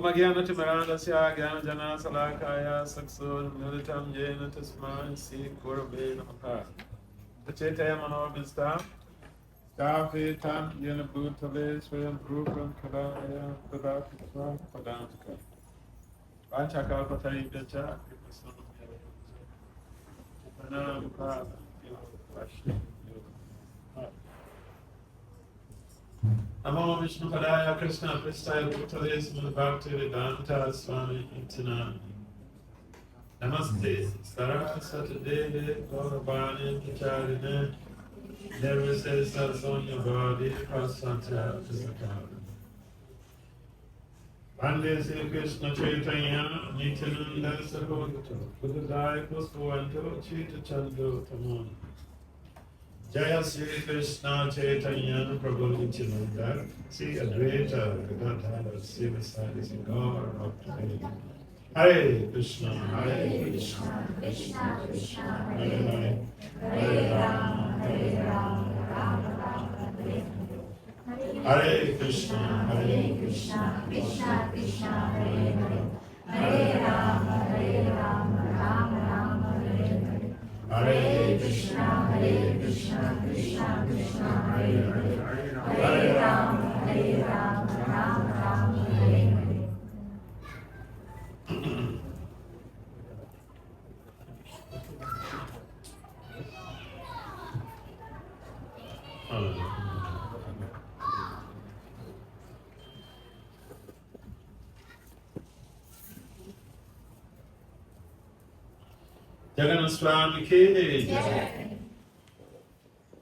Omagyanati Maradasya Gyanajana Salakaya Sakso Militam Jena Tasman Si Gurave Namaha. The Chetaya Manovista Stafi Tam Jena Bhutale Swayam Rupam Kalaya Padakitva Padantika. Vanchakal Patari Gacha Panam Namo Vishnu Padaya Krishna Pristaya Bhutale Srimad Bhakti Vedanta Swami Intinami. Namaste Saraswati Devi Gauravani Pacharine Nirvise Saraswanya Bhadi Prasantya Tisakara. Vande Sri Krishna Chaitanya Nityananda Sarvagata Buddhadaya Kuspuvanto Chita Chandro Tamon. Jaya Sri Krishna Chaitanya Prabhu Nityananda Sri Advaita Gadadhara Sivasadi Gaur Bhakti. Hare Krishna, Hare Krishna, Krishna Krishna, Hare Hare, Hare Rama, Hare Rama, Rama Rama, Hare Hare. Hare Krishna, Hare Krishna, Krishna Krishna, Hare Hare, Hare Rama, Hare Rama, Rama Rama, Hare Hare. Hare Krishna, Hare Krishna, Krishna Krishna, Hare Hare, Hare Rama, Hare Rama, Rama Rama, Hare Hare. Jagannatha Swami ki Jai.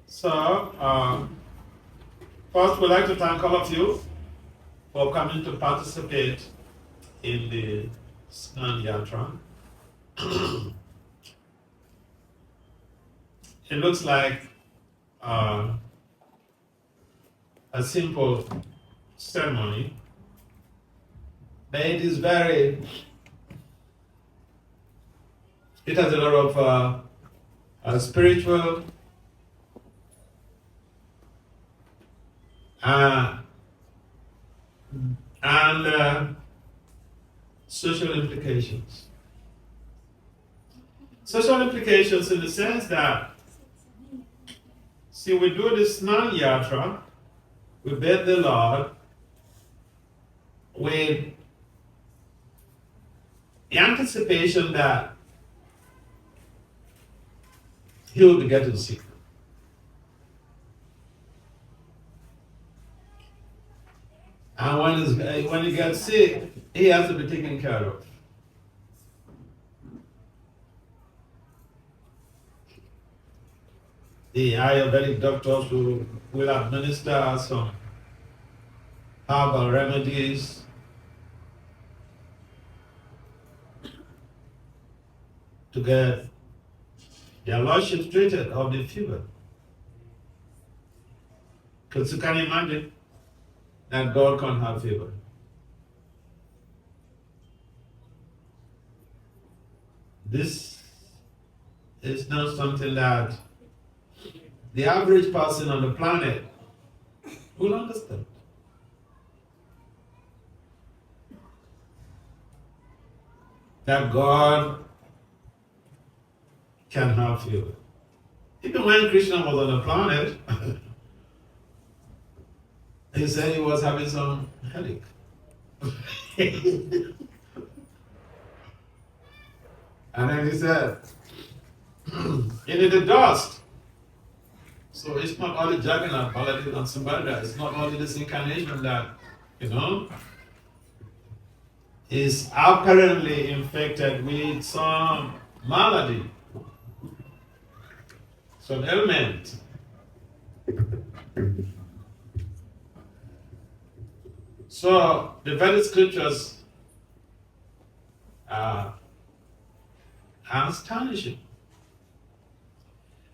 So, first we'd like to thank all of you for coming to participate in the Snan Yatra. It looks like a simple ceremony, but it is it has a lot of spiritual and social implications. Social implications in the sense that, see, we do this Snan Yatra, we beg the Lord with the anticipation that He will be getting sick. And when he gets sick, he has to be taken care of. The Ayurvedic doctors will administer some herbal remedies to get their lordships treated of the fever. Because you can imagine that God can't have fever. This is not something that the average person on the planet will understand. That God can have fever. Even when Krishna was on the planet, he said he was having some headache. And then he said, he needed dust. So it's not only Jagannath, Baladev and Subhadra, it's not only this incarnation that, is apparently infected with some malady, some ailment. So the Vedic scriptures are astonishing,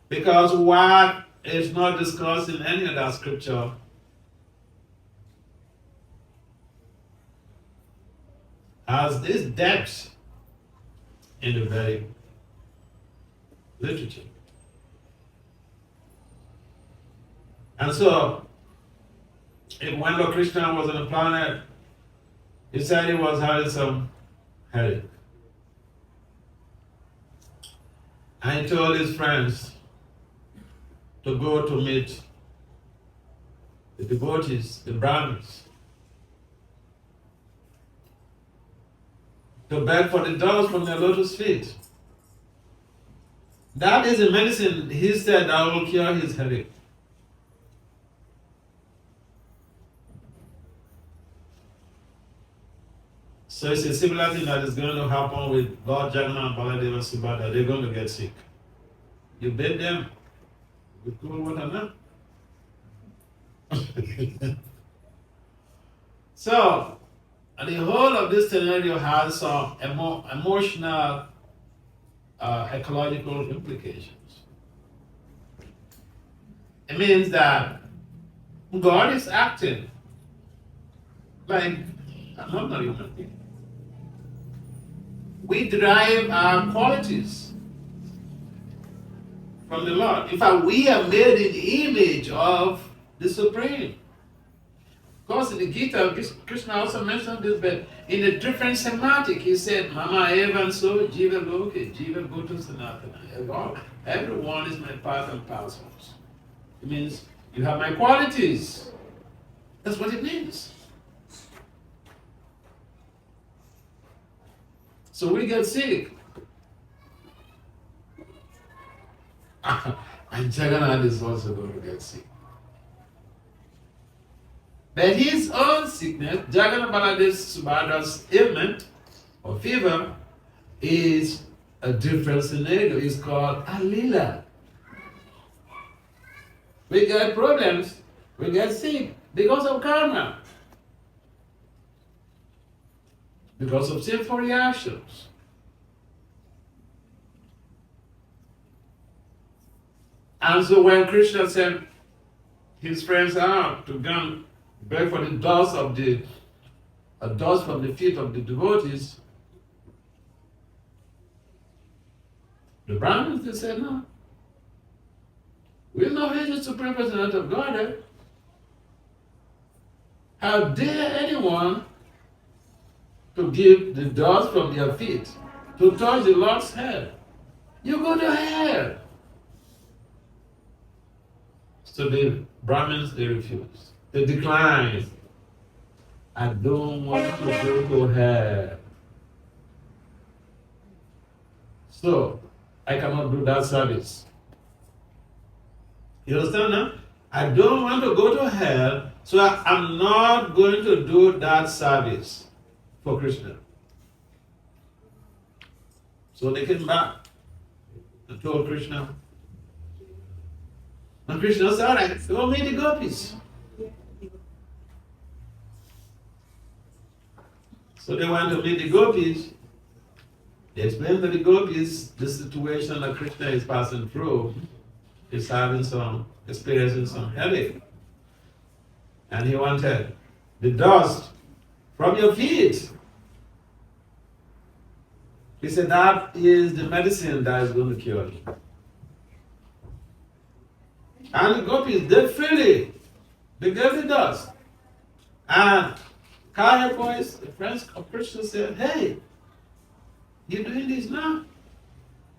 because what is not discussed in any other scripture has this depth in the Vedic literature. And so, when Lord Krishna was on the planet, He said he was having some headache. And he told his friends to go to meet the devotees, the Brahmins, to beg for the dust from their lotus feet. That is the medicine, he said, that will cure his headache. So it's a similar thing that is going to happen with Lord Jagannatha Lila Subhadra. They're going to get sick. You bathe them with cool water now. So, the whole of this scenario has some emotional, ecological implications. It means that God is acting like a normal human being. We derive our qualities from the Lord. In fact, we are made in the image of the Supreme. Of course, in the Gita, Krishna also mentioned this, but in a different semantic, he said, Mama Evan so, Jiva Loke, Jiva Gotu Sanatana. Everyone is my part and parcel. It means you have my qualities. That's what it means. So we get sick. And Jagannath is also going to get sick. But his own sickness, Jagannatha Subhadra's ailment or fever, is a different scenario. It's called a lila. We get problems, we get sick because of karma. Because of sinful reactions. And so when Krishna sent his friends out to go and beg for the dust from the feet of the devotees, the Brahmins, they said, no. We'll not hate the Supreme Personality of Godhead. How dare anyone to give the dust from their feet to touch the Lord's head? You go to hell. So the Brahmins, they refused. They declined. I don't want to go to hell. So I cannot do that service. You understand now? I don't want to go to hell, so I'm not going to do that service for Krishna. So they came back and told Krishna. And Krishna said, all right, go meet the gopis. So they went to meet the gopis. They explained to the gopis the situation that Krishna is passing through. He's experiencing some headache. And he wanted the dust from your feet. He said, that is the medicine that is going to cure you. And the gopis, they gave the dust. And Kaya boys, the friends of Krishna said, hey, you're doing this now?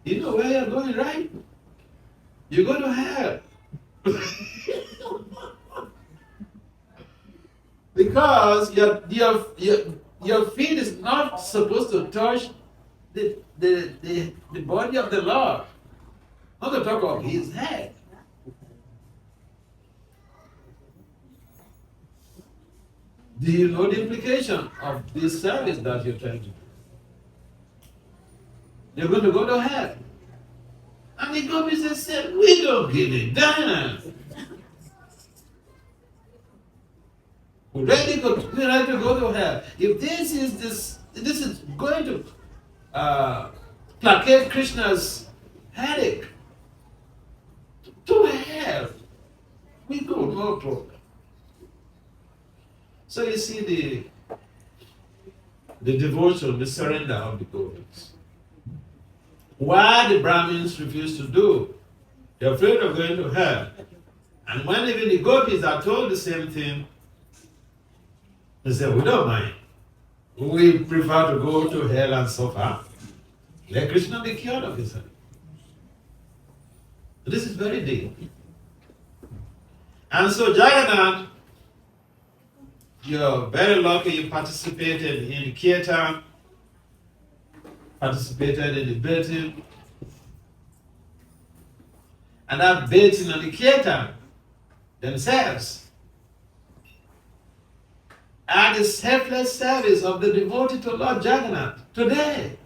You know where you're going, right? You go to hell. Because your feet is not supposed to touch the body of the Lord. Not to talk of his head. Do you know the implication of this service that you're trying to do? You're going to go to hell. And the gopis said, we don't give a damn. We're ready to go to hell. If this is going to placate Krishna's headache, to hell, we go, no problem. So you see the devotion, the surrender of the gopis. Why the Brahmins refuse to do? They're afraid of going to hell. And when even the gopis are told the same thing, they say, we don't mind. we prefer to go to hell and suffer. Let Krishna be cured of his hell. This is very deep. And so Jagannath, you're very lucky you participated in the kirtan, participated in the bathing. And that bathing and the kirtan themselves are the selfless service of the devotee to Lord Jagannath today.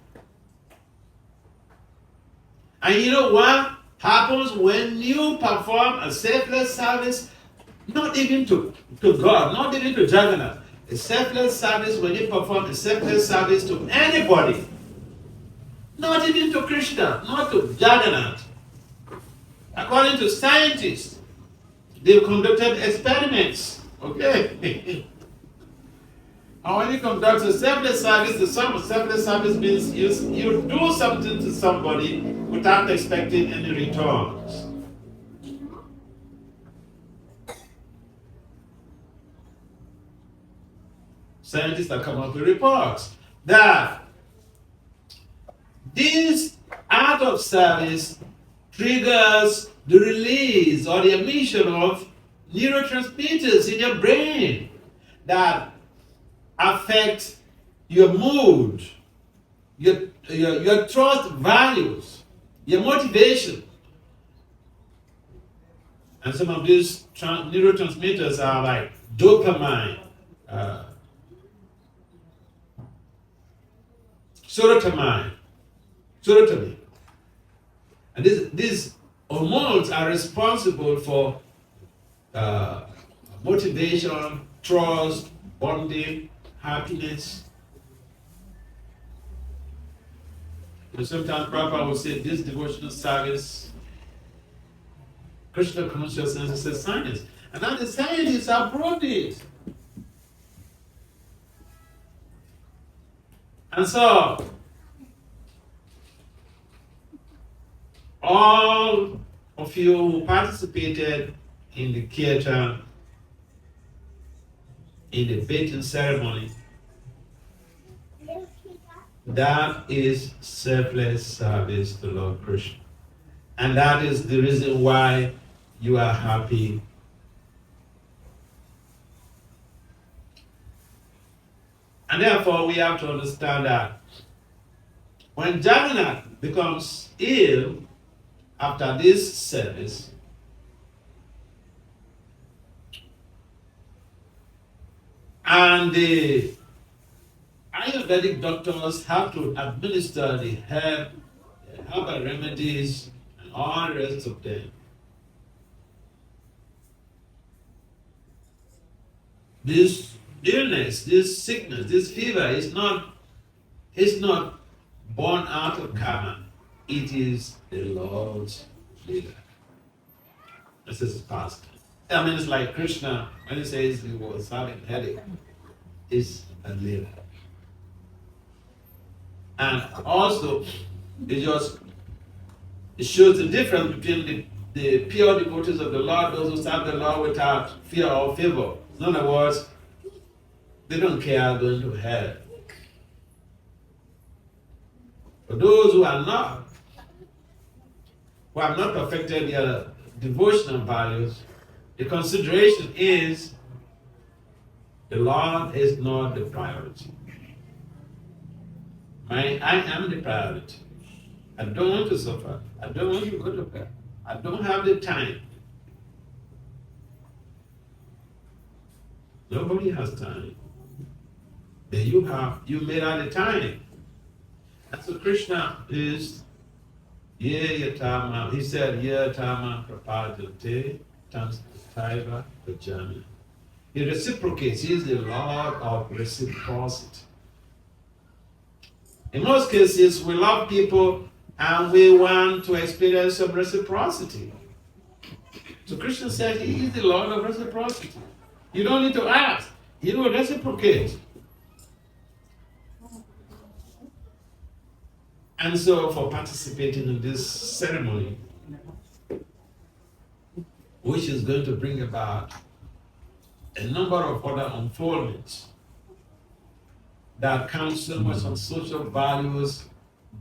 And you know what happens when you perform a selfless service, not even to God, not even to Jagannath. A selfless service, when you perform a selfless service to anybody, not even to Krishna, not to Jagannath. According to scientists, they've conducted experiments, okay? And when you conduct a selfless service, the sum of selfless service means you do something to somebody without expecting any returns. Scientists have come up with reports that this act of service triggers the release or the emission of neurotransmitters in your brain that affect your mood, your trust values, your motivation. And some of these neurotransmitters are like dopamine, serotonin. And these hormones are responsible for motivation, trust, bonding, happiness. And sometimes Prabhupada will say this devotional service, Krishna consciousness is a science. And now the scientists have proved it. And so, all of you who participated in the kirtan, in the bathing ceremony, that is selfless service to Lord Krishna. And that is the reason why you are happy. And therefore, we have to understand that when Jagannath becomes ill after this service, and the Ayurvedic doctors have to administer the herbal remedies and all the rest of them. This illness, this sickness, this fever is not born out of karma. It is the Lord's Lila. This is past. I mean, it's like Krishna when he says he was having headache. It's a Lila. And also, it shows the difference between the pure devotees of the Lord, those who serve the Lord without fear or favor. In other words, they don't care going to hell. For those who have not perfected their devotional values, the consideration is the Lord is not the priority. I am the priority. I don't want to suffer. I don't want to go to hell. I don't have the time. Nobody has time. But you made out the time. And so Krishna is Yatama. He said, Yatama Prapadate Taiva Pajami. He reciprocates. He is the Lord of reciprocity. In most cases, we love people and we want to experience some reciprocity. So Krishna said he is the Lord of reciprocity. You don't need to ask. He will reciprocate. And so for participating in this ceremony, which is going to bring about a number of other unfoldments, that counts so much on social values,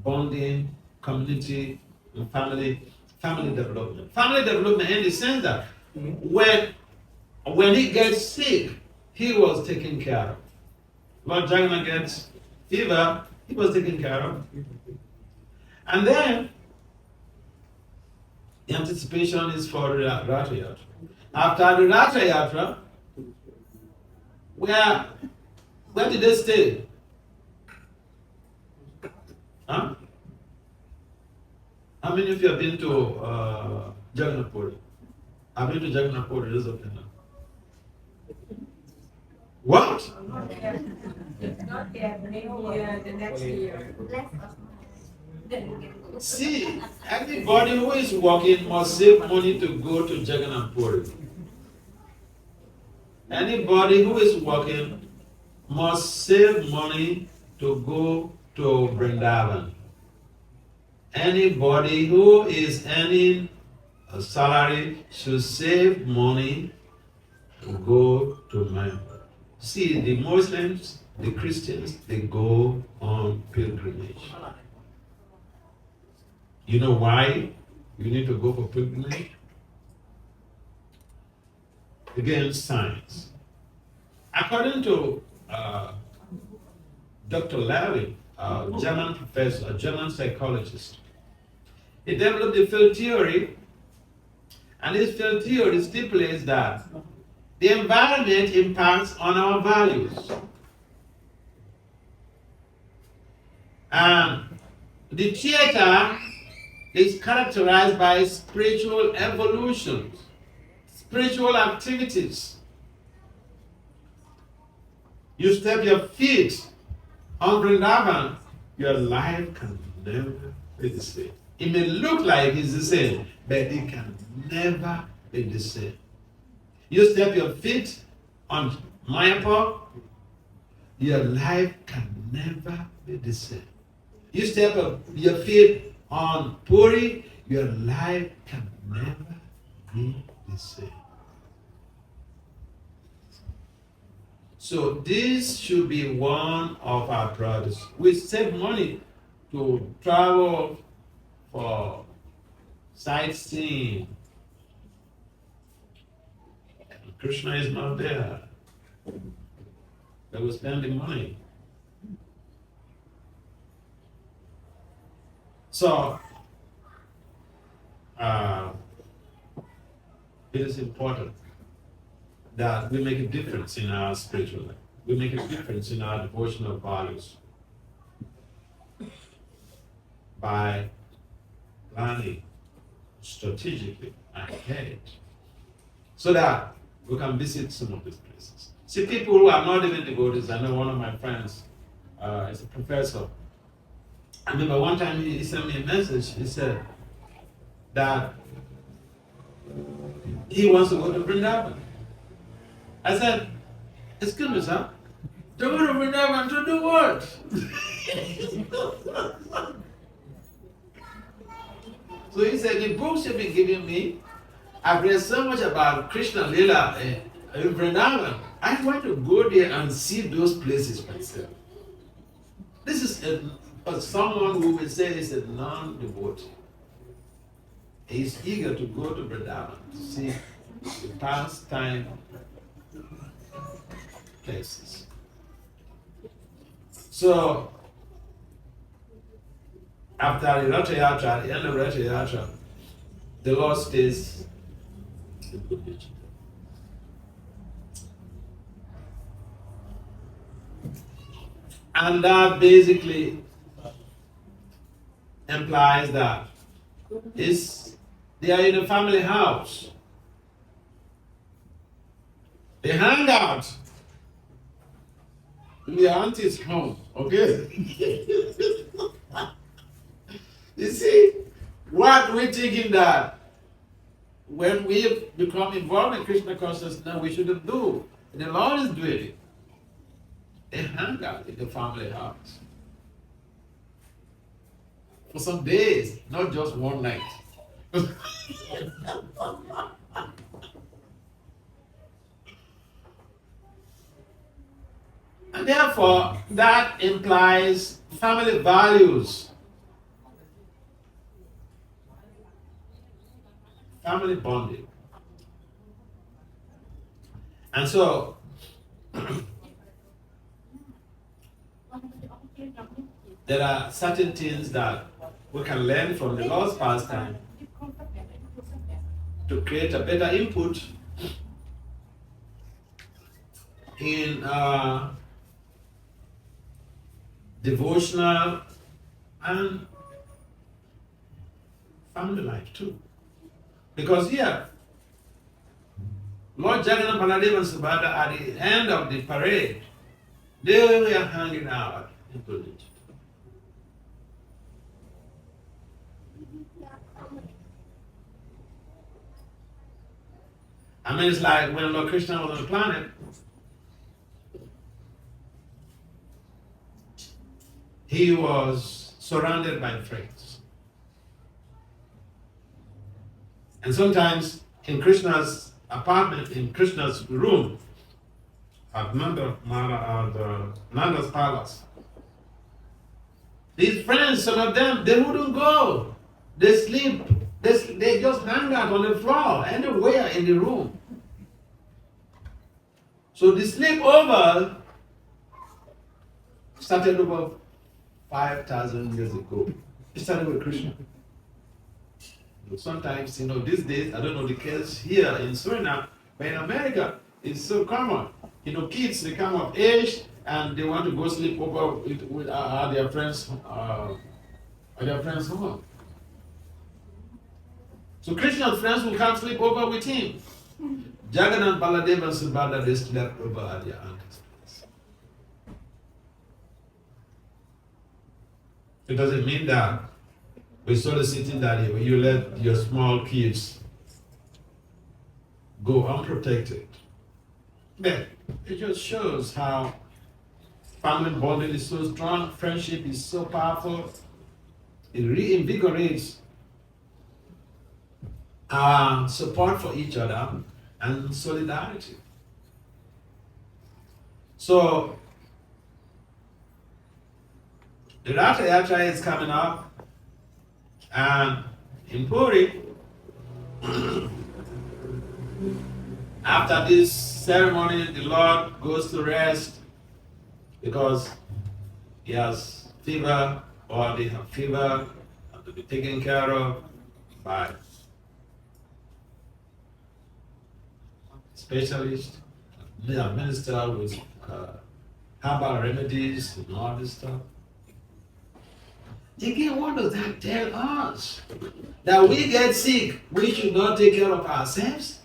bonding, community, and family development. Family development in the sense that when he gets sick, he was taken care of. Lord Jagannath gets fever, he was taken care of. And then the anticipation is for the Ratha Yatra. After the Ratha Yatra, where did they stay? Huh? How many of you have been to Jagannath Puri? I've been to Jagannath Puri, this of now. What? Not yet, maybe the next year. See, everybody who is working must save money to go to Jagannath Puri. Anybody who is working must save money to go to Vrindavan. Anybody who is earning a salary should save money to go to Mecca. See, the Muslims, the Christians, they go on pilgrimage. You know why you need to go for pilgrimage? Again, science. According to Dr. Larry, a German professor, a German psychologist, he developed the field theory, and this field theory stipulates that the environment impacts on our values. And the theater is characterized by spiritual evolution, spiritual activities. You step your feet on Vrindavan, your life can never be the same. It may look like it's the same, but it can never be the same. You step your feet on Mayapur, your life can never be the same. You step your feet on Puri, your life can never be the same. So this should be one of our priorities. We save money to travel for sightseeing. Krishna is not there. They will spend the money. So, it is important that we make a difference in our spiritual life. We make a difference in our devotional values by planning strategically ahead so that we can visit some of these places. See, people who are not even devotees, I know one of my friends is a professor. I remember one time he sent me a message. He said that he wants to go to Vrindavan. I said, excuse me, sir, to go to Vrindavan to do what? So he said, the books you've been giving me, I've read so much about Krishna Lila in Vrindavan. I want to go there and see those places myself. This is someone who will say he's a non-devotee. He's eager to go to Vrindavan to see the pastime places. So, after the Ratha Yatra, at the end of Ratha Yatra, the Lord stays in Buddhism. And that basically implies that they are in a family house. They hang out in their auntie's home, okay? You see, what we're thinking that when we become involved in Krishna consciousness, now we shouldn't do. And the Lord is doing it. They hang out in the family house for some days, not just one night. And therefore, that implies family values, family bonding. And so, there are certain things that we can learn from the Lord's pastime to create a better input in devotional and family life too. Because here, Lord Jagannatha Lila and Subhadra at the end of the parade, they were hanging out in village. I mean, it's like when Lord Krishna was on the planet, he was surrounded by friends. And sometimes in Krishna's apartment, in Krishna's room, at Nanda's palace, these friends, some of them, they wouldn't go. They sleep. They just hang out on the floor, anywhere in the room. So the sleepover started over 5,000 years ago. It started with Krishna. Sometimes, these days, I don't know the case here in Suriname, but in America, it's so common. Kids, they come of age and they want to go sleep over with their friends' home. So Krishna's friends will come sleep over with him. Jagannath, Baladev, and Subhadra, they slept over at their aunt's place. It doesn't mean that we're soliciting that you let your small kids go unprotected. But it just shows how family bonding is so strong, friendship is so powerful. It reinvigorates our support for each other and solidarity. So, the Ratha Yatra is coming up, and in Puri, after this ceremony, the Lord goes to rest because he has fever, or they have fever, and to be taken care of by specialists. They are ministered with herbal remedies and all this stuff. Again, what does that tell us? That we get sick, we should not take care of ourselves?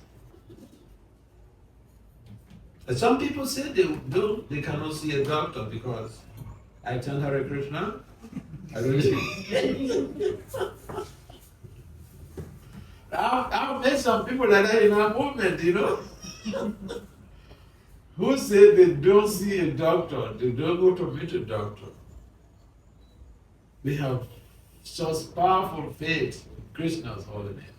And some people say they cannot see a doctor because I tell Hare Krishna, I don't see. I've met some people like that in our movement, who say they don't see a doctor, they don't go to meet a doctor. We have such powerful faith in Krishna's holiness.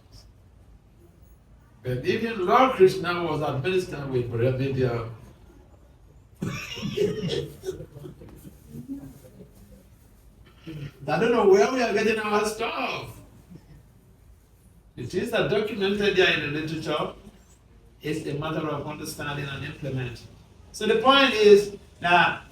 But even Lord Krishna was administered with Paramaribio. I don't know where we are getting our stuff. It is documented there in the literature. It's a matter of understanding and implementing. So the point is that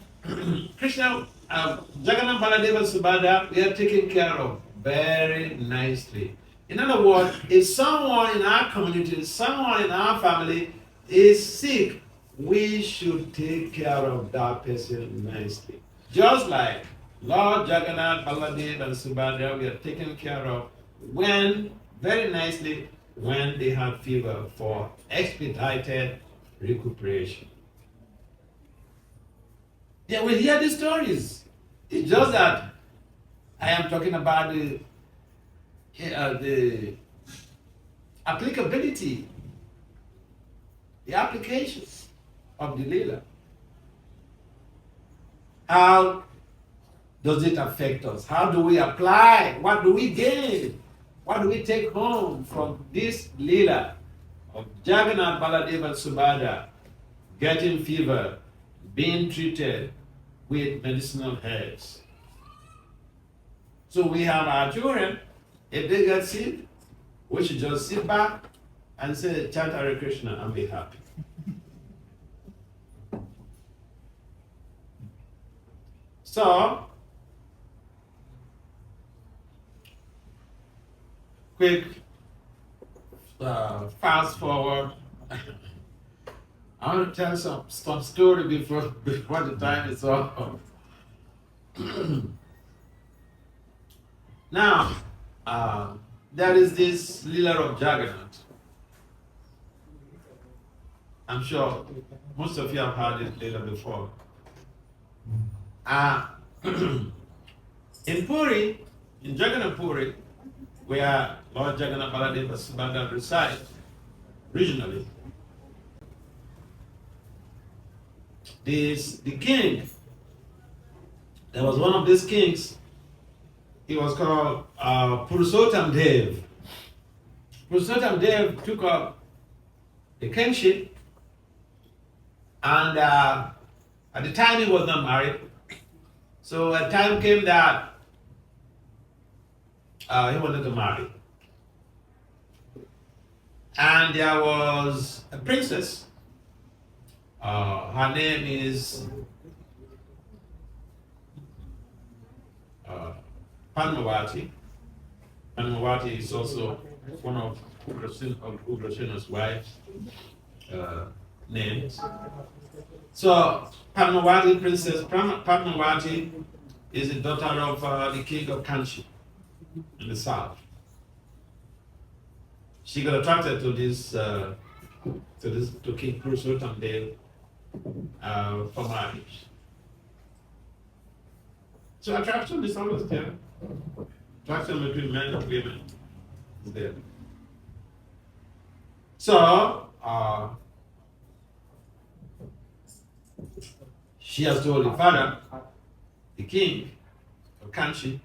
Krishna, Jagannatha Baladeva Subhadra, we are taken care of very nicely. In other words, if someone in our community, someone in our family is sick, we should take care of that person nicely. Just like Lord Jagannath, Baladev, and Subhadra, we are taken care of very nicely when they have fever for expedited recuperation. Yeah, we hear these stories. It's just that I am talking about the applicability, the application of the Lila. How does it affect us? How do we apply? What do we gain? What do we take home from this Lila of Jagannath, Baladev, and Subhadra getting fever, being treated, with medicinal herbs. So we have our children, if they get sick, we should just sit back and say, chant Hare Krishna and be happy. So, quick fast forward. I want to tell some story before the time is up. Now, there is this Lila of Jagannatha. I'm sure most of you have heard it Lila before. In Puri, in Jagannath Puri, where Lord Jagannatha Lila Subhadra resides regionally, the king, there was one of these kings, he was called Purusottama. Purusottama took up the kingship, and at the time he was not married. So a time came that he wanted to marry. And there was a princess. Her name is Padmavati. Padmavati is also one of Ugrasena's wives' names. So Padmavati, Princess Padmavati, is the daughter of the king of Kanchi in the south. She got attracted to King Purusottama for marriage. So attraction is always there. Attraction between men and women is there. So she has told the father, the king of Kanchi,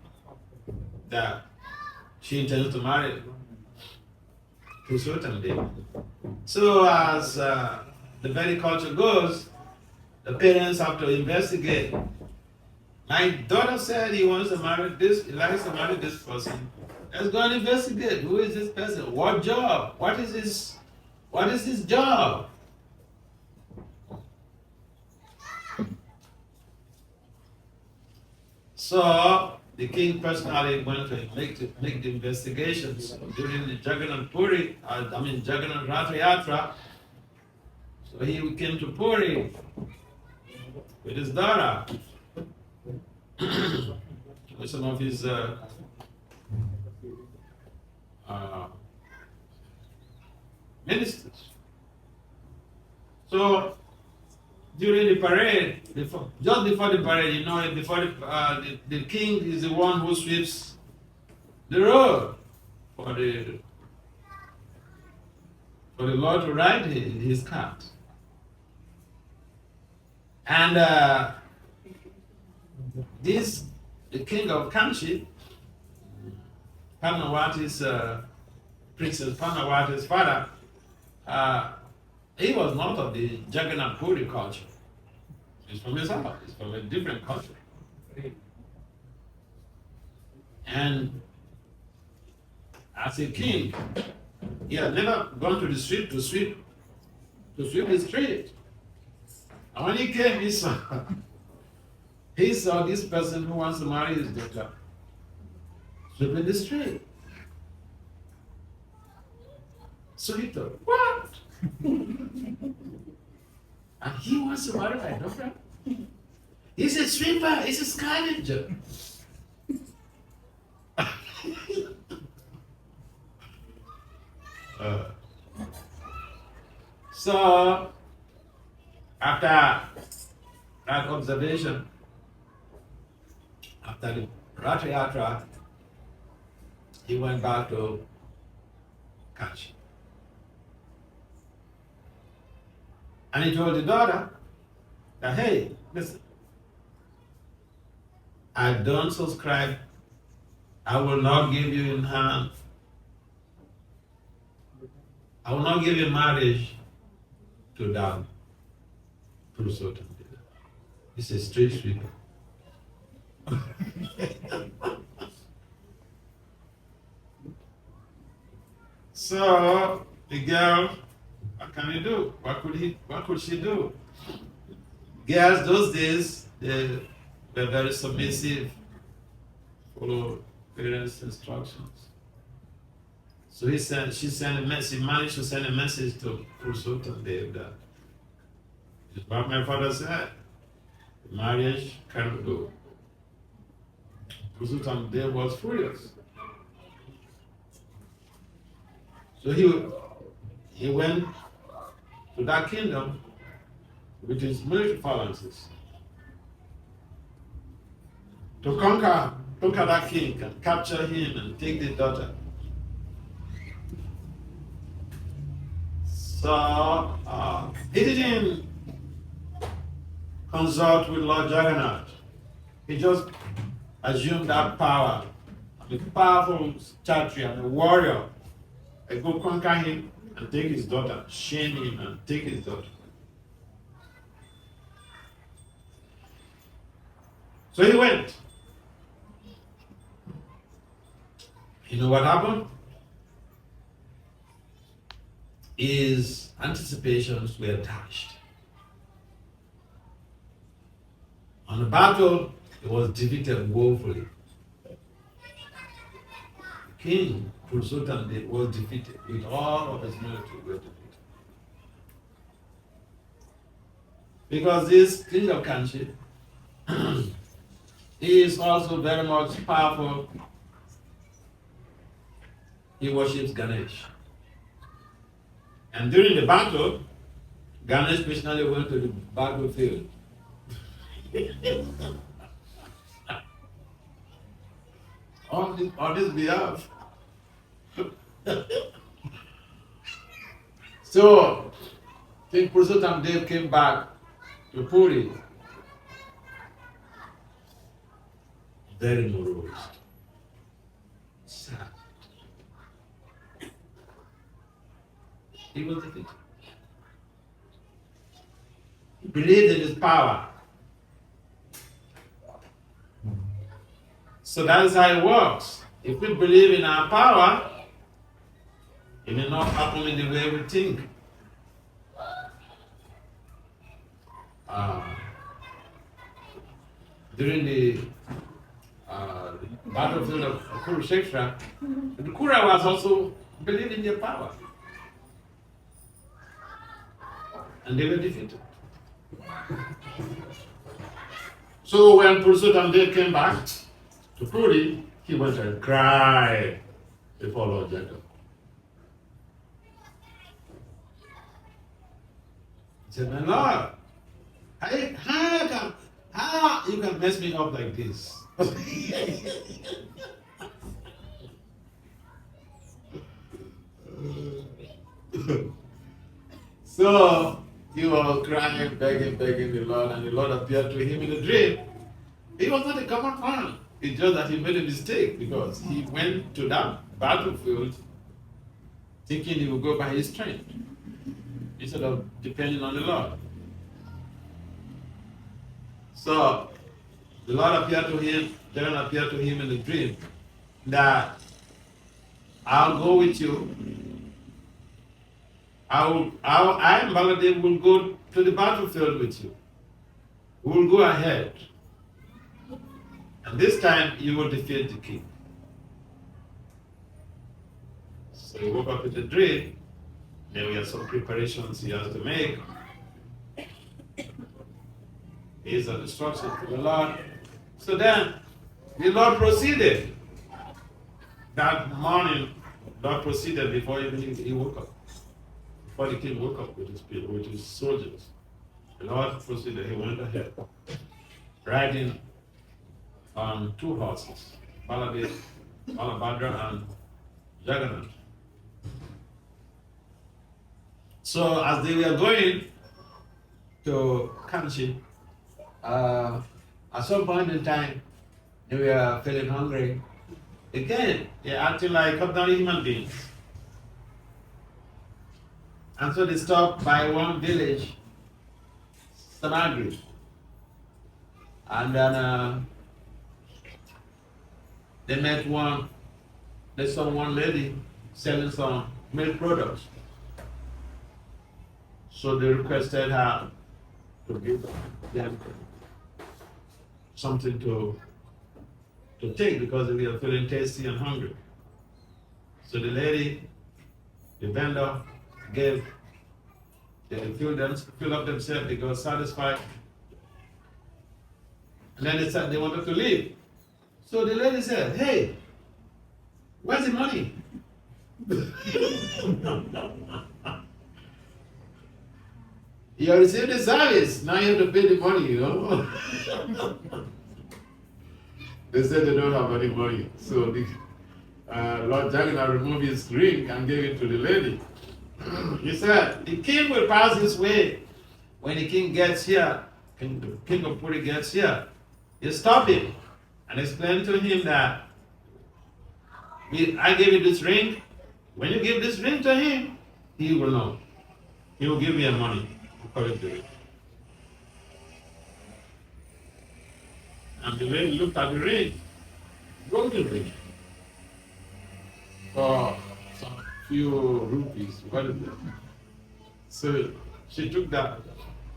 that she intends to marry Purusottama. So as the Vedic culture goes, the parents have to investigate. My daughter said he likes to marry this person. Let's go and investigate. Who is this person? What job? What is his job? So the king personally went to make the investigations during the Jagannath Jagannath Yatra. So he came to Puri with his daughter, with some of his ministers. So during the parade, just before the parade, the king is the one who sweeps the road for the Lord to ride his cart. And the king of Kanchi, Padmavati's Princess Padmavati's father, he was not of the Jagannath Puri culture. He's from his house. He's from a different culture. And as a king, he had never gone to the street to sweep the street. And when he came, he saw this person who wants to marry his daughter sweeping the street. So he thought, what? And he wants to marry my daughter? He's a sweeper, he's a scavenger. So, after that observation, after the Ratha Yatra, he went back to Kanchi. And he told the daughter that, hey, listen, I don't subscribe. I will not give you in hand. I will not give you marriage to that Purusottama. It's a street sweeper. So the girl, what can you do? What could she do? Girls those days, they were very submissive, follow parents' instructions. So she sent a message, managed to send a message to Purusottama that just what my father said, marriage cannot go. Purusottama was furious. So he went to that kingdom with his military phalanxes to conquer that king and capture him and take the daughter. So he didn't consult with Lord Jagannatha. He just assumed that power, the powerful kshatriya, the warrior. I go conquer him and take his daughter, shame him and take his daughter. So he went. You know what happened? His anticipations were dashed. On the battle, he was defeated woefully. King Purusottama was defeated with all of his military were defeated. Because this king of Kanchi is also very much powerful. He worships Ganesh. And during the battle, Ganesh personally went to the battlefield. on his behalf. So, King Purusottama came back to Puri, very morose, sad. He was defeated. He believed in his power. So that is how it works. If we believe in our power, it may not happen in the way we think. During the battlefield of Kurukshetra, the Kura was also believing in their power. And they were defeated. So when Purusottama came back to Puri, he went and cried before Lord Jacob. He said, my Lord, how you can mess me up like this? So he was crying, begging the Lord, and the Lord appeared to him in a dream. He was not a common man. It's just that he made a mistake because he went to that battlefield thinking he would go by his strength instead of depending on the Lord. So the Lord appeared to him, then appeared to him in a dream that I'll go with you. I and Baladev will go to the battlefield with you. We will go ahead. And this time you will defeat the king. So he woke up with a dream. Then we had some preparations he has to make. Here's an instruction from the Lord. So then the Lord proceeded. That morning, Lord proceeded before even he woke up. Before the king woke up with his people, with his soldiers. The Lord proceeded, he went ahead, riding on two horses, Balabhadra and Jagannatha. So as they were going to Kanchi, at some point in time, they were feeling hungry. Again, they're acting like ordinary human beings. And so they stopped by one village, Samagri. And then they saw one lady selling some milk products. So they requested her to give them something to take because they were feeling tasty and hungry. So the vendor they filled up themselves, they got satisfied. And then they said they wanted to leave. So the lady said, "Hey, where's the money?" You received the service, now you have to pay the money, you know. They said they don't have any money. So the Lord Jagannatha removed his ring and gave it to the lady. He said, "The king will pass this way. When the king gets here, king of Puri gets here, you stop him and explain to him that I gave you this ring. When you give this ring to him, he will know. He will give you money according to it." And the lady looked at the ring, golden ring, for some few rupees. What is it? So she took that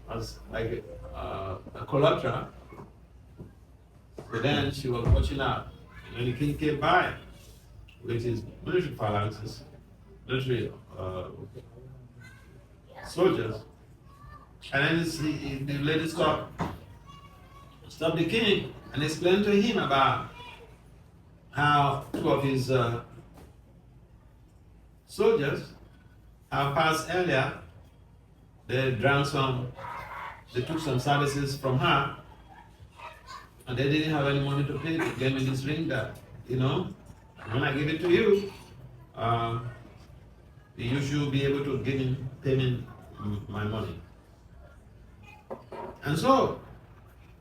as like a collateral. But then she was watching out. And the king came by with his military phalanxes, military soldiers. And then the lady stopped the king and explained to him about how two of his soldiers have passed earlier. They took some services from her, and they didn't have any money to pay. They gave me this ring that, when I give it to you, you should be able to pay me my money. And so,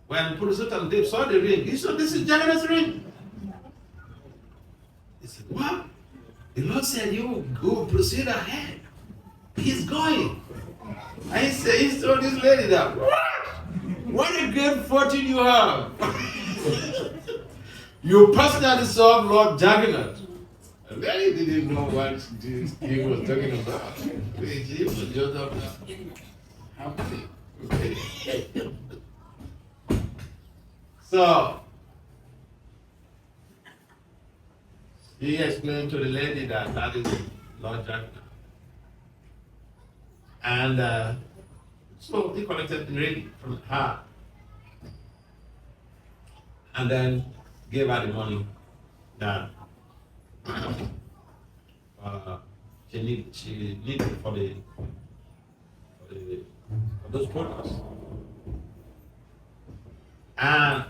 when Purusottama saw the ring, he said, "This is Jagannath's ring." He said, "What? The Lord said you go proceed ahead. He's going." And he told this lady that, "What a great fortune you have. You personally saw Lord Jagannatha." And then he didn't know what this king was talking about. He was just happy. Okay. So, he explained to the lady that is Lord Jagannatha. And so he collected the ring from her and then gave her the money that she needed for those products. And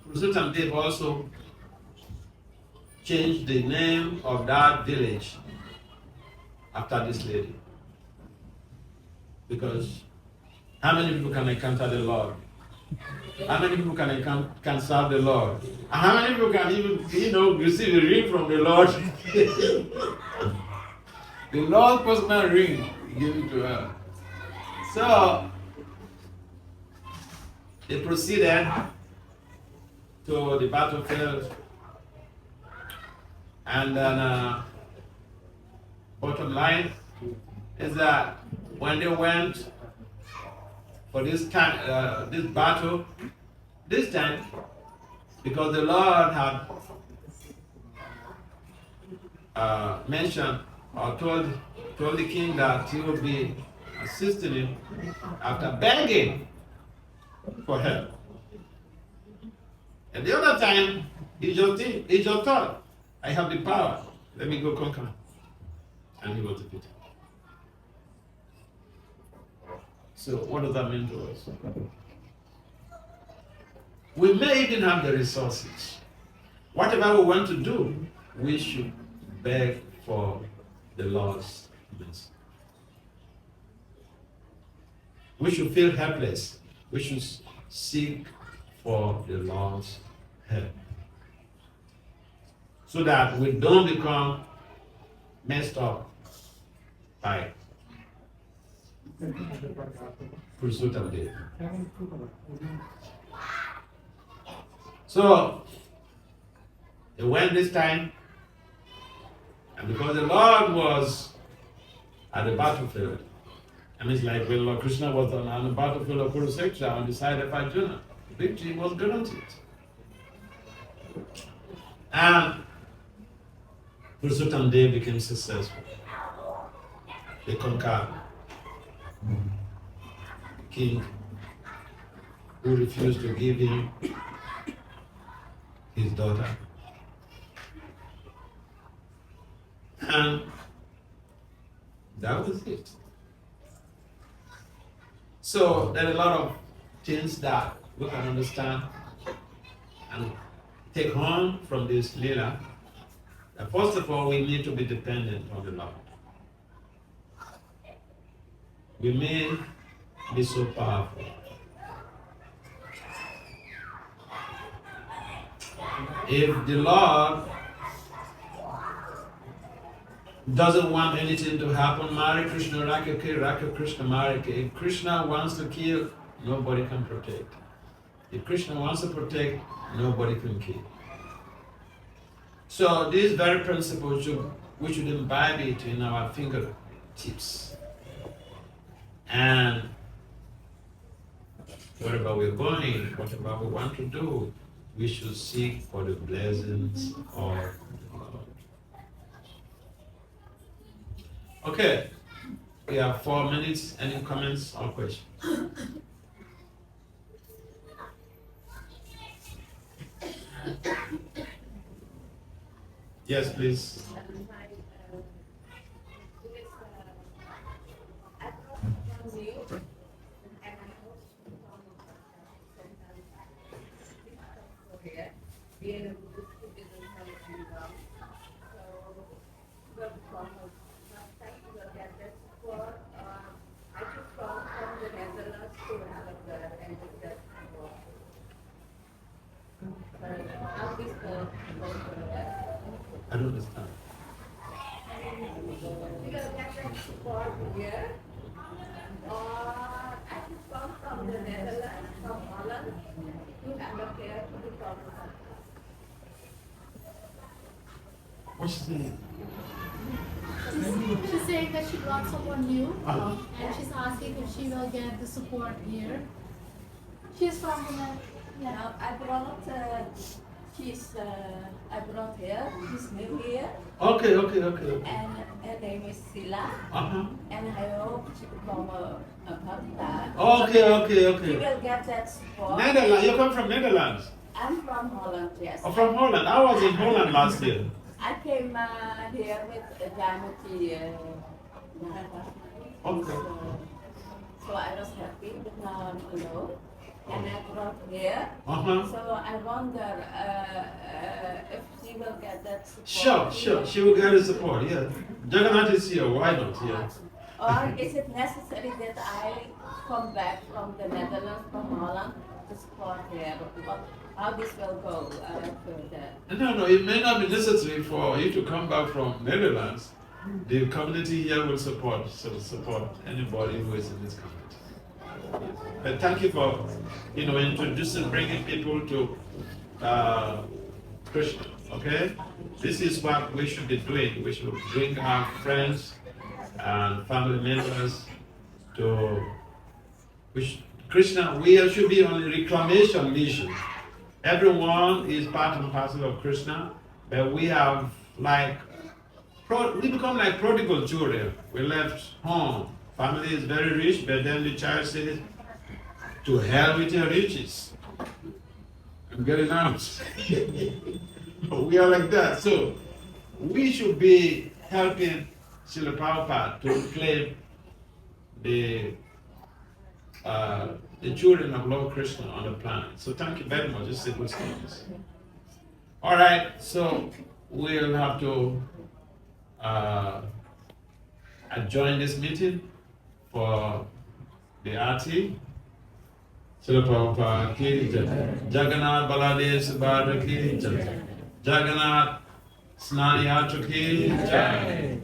Purusottama also changed the name of that village after this lady. Because how many people can encounter the Lord? How many people can serve the Lord? And how many people can even, receive a ring from the Lord? The Lord's personal ring, he gave it to her. So, they proceeded to the battlefield, and then bottom line is that when they went for this battle, this time, because the Lord had mentioned or told the king that he would be assisting him after begging for help. And the other time, he just thought, "I have the power, let me go conquer." And he was defeated. So what does that mean to us? We may even have the resources. Whatever we want to do, we should beg for the Lord's mercy. We should feel helpless. We should seek for the Lord's help, so that we don't become messed up by Purusottama. So they went this time, and because the Lord was at the battlefield, and it's like when Lord Krishna was on the battlefield of Purusottama on the side of Arjuna, victory was guaranteed. And Purusottama Dev became successful. They conquered the king who refused to give him his daughter. And that was it. So there are a lot of things that we can understand and take on from this Lila. First of all, we need to be dependent on the Lord. We may be so powerful. If the Lord doesn't want anything to happen, Mari Krishna Rakake, Raka Krishna Marike. If Krishna wants to kill, nobody can protect. If Krishna wants to protect, nobody can kill. So these very principles, we should imbibe it in our fingertips. And wherever we're going, whatever we want to do, we should seek for the blessings of God. Okay, we have 4 minutes. Any comments or questions? Yes, please. I don't understand. From the Netherlands, from Holland, to allocate to the problem. What's the name? She's saying that she brought someone new, and she's asking if she will get the support here. She's from the Now I brought I brought here. She's new here, Okay. and her name is Sila, and I hope she become a Bhakta. Okay. She will get that support. Netherlands. You come from Netherlands? I'm from Holland, yes. Oh, from Holland. I was in Holland last year. I came here with Jagannatha Lila. Okay. So I was happy, but now I'm alone. And I brought here. So I wonder if she will get that support. Sure. She will get the support, yeah. Jagannatha is here, why not? Yeah. Or is it necessary that I come back from the Netherlands, from Holland, to support here? How this will go further? No, it may not be necessary for you to come back from Netherlands. The community here will support anybody who is in this community. But thank you for, introducing, bringing people to Krishna. Okay, this is what we should be doing. We should bring our friends and family members to Krishna. We should be on a reclamation mission. Everyone is part and parcel of Krishna, but we have we become like prodigal children. We left home. Family is very rich, but then the child says, to hell with your riches. I'm getting out. We are like that. So we should be helping Srila Prabhupada to reclaim the children of Lord Krishna on the planet. So thank you very much. This is a good start. All right, so we'll have to adjourn this meeting for the Aarti. Srila Prabhupada ki jai. Jagannath Baladev Subhadra ki jai. Jagannath Snani Yatra ki jai.